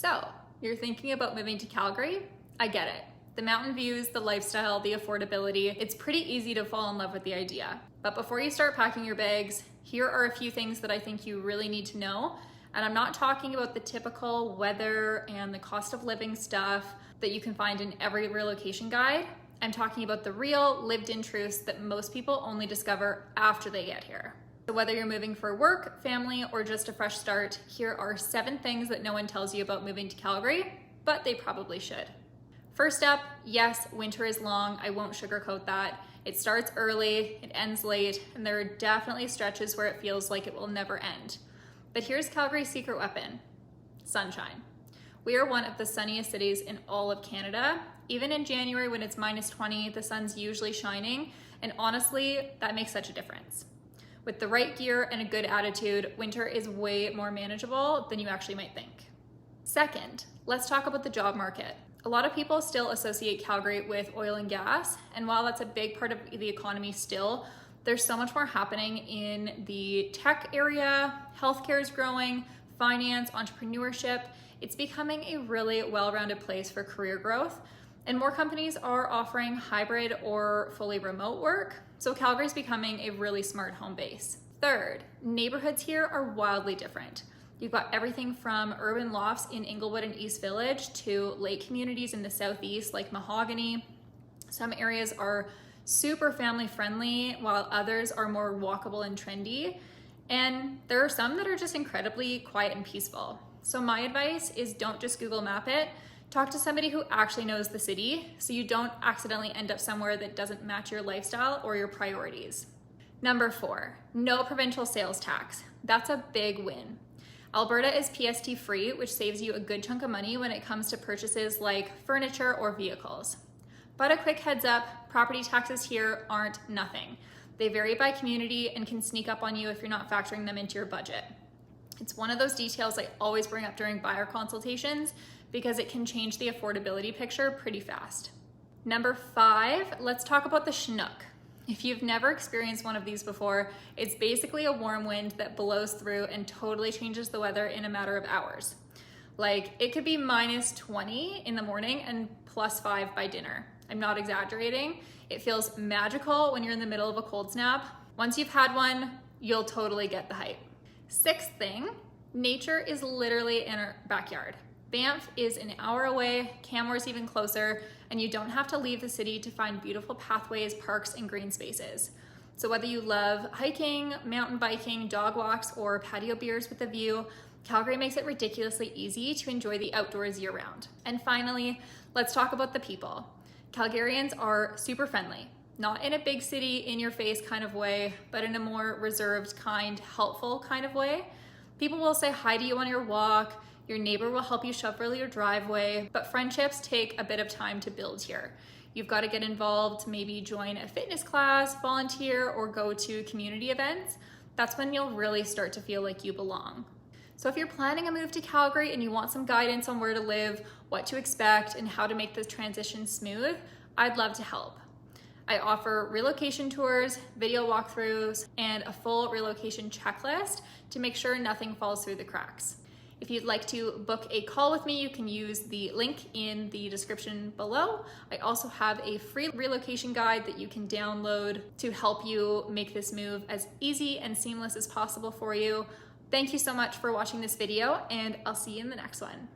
So, you're thinking about moving to Calgary? I get it. The mountain views, the lifestyle, the affordability, it's pretty easy to fall in love with the idea. But before you start packing your bags, here are a few things that I think you really need to know. And I'm not talking about the typical weather and the cost of living stuff that you can find in every relocation guide. I'm talking about the real lived-in truths that most people only discover after they get here. So whether you're moving for work, family, or just a fresh start, here are 7 things that no one tells you about moving to Calgary, but they probably should. First up, yes, winter is long. I won't sugarcoat that. It starts early, it ends late, and there are definitely stretches where it feels like it will never end. But here's Calgary's secret weapon: sunshine. We are one of the sunniest cities in all of Canada. Even in January when it's -20, the sun's usually shining, and honestly, that makes such a difference. With the right gear and a good attitude, winter is way more manageable than you actually might think. Second, let's talk about the job market. A lot of people still associate Calgary with oil and gas, and while that's a big part of the economy still, there's so much more happening in the tech area. Healthcare is growing, finance, entrepreneurship. It's becoming a really well-rounded place for career growth, and more companies are offering hybrid or fully remote work, so Calgary is becoming a really smart home base. Third, neighborhoods here are wildly different. You've got everything from urban lofts in Inglewood and East Village to lake communities in the southeast like Mahogany. Some areas are super family friendly while others are more walkable and trendy. And there are some that are just incredibly quiet and peaceful. So my advice is don't just Google map it. Talk to somebody who actually knows the city so you don't accidentally end up somewhere that doesn't match your lifestyle or your priorities. Number 4, no provincial sales tax. That's a big win. Alberta is PST free, which saves you a good chunk of money when it comes to purchases like furniture or vehicles. But a quick heads up, property taxes here aren't nothing. They vary by community and can sneak up on you if you're not factoring them into your budget. It's one of those details I always bring up during buyer consultations because it can change the affordability picture pretty fast. Number 5, let's talk about the Chinook. If you've never experienced one of these before, it's basically a warm wind that blows through and totally changes the weather in a matter of hours. Like, it could be -20 in the morning and +5 by dinner. I'm not exaggerating. It feels magical when you're in the middle of a cold snap. Once you've had one, you'll totally get the hype. 6th thing, nature is literally in our backyard. Banff is an hour away, Canmore's even closer, and you don't have to leave the city to find beautiful pathways, parks, and green spaces. So whether you love hiking, mountain biking, dog walks, or patio beers with a view, Calgary makes it ridiculously easy to enjoy the outdoors year-round. And finally, let's talk about the people. Calgarians are super friendly, not in a big city, in-your-face kind of way, but in a more reserved, kind, helpful kind of way. People will say hi to you on your walk, your neighbor will help you shovel your driveway, but friendships take a bit of time to build here. You've got to get involved, maybe join a fitness class, volunteer, or go to community events. That's when you'll really start to feel like you belong. So if you're planning a move to Calgary and you want some guidance on where to live, what to expect, and how to make the transition smooth, I'd love to help. I offer relocation tours, video walkthroughs, and a full relocation checklist to make sure nothing falls through the cracks. If you'd like to book a call with me, you can use the link in the description below. I also have a free relocation guide that you can download to help you make this move as easy and seamless as possible for you. Thank you so much for watching this video, and I'll see you in the next one.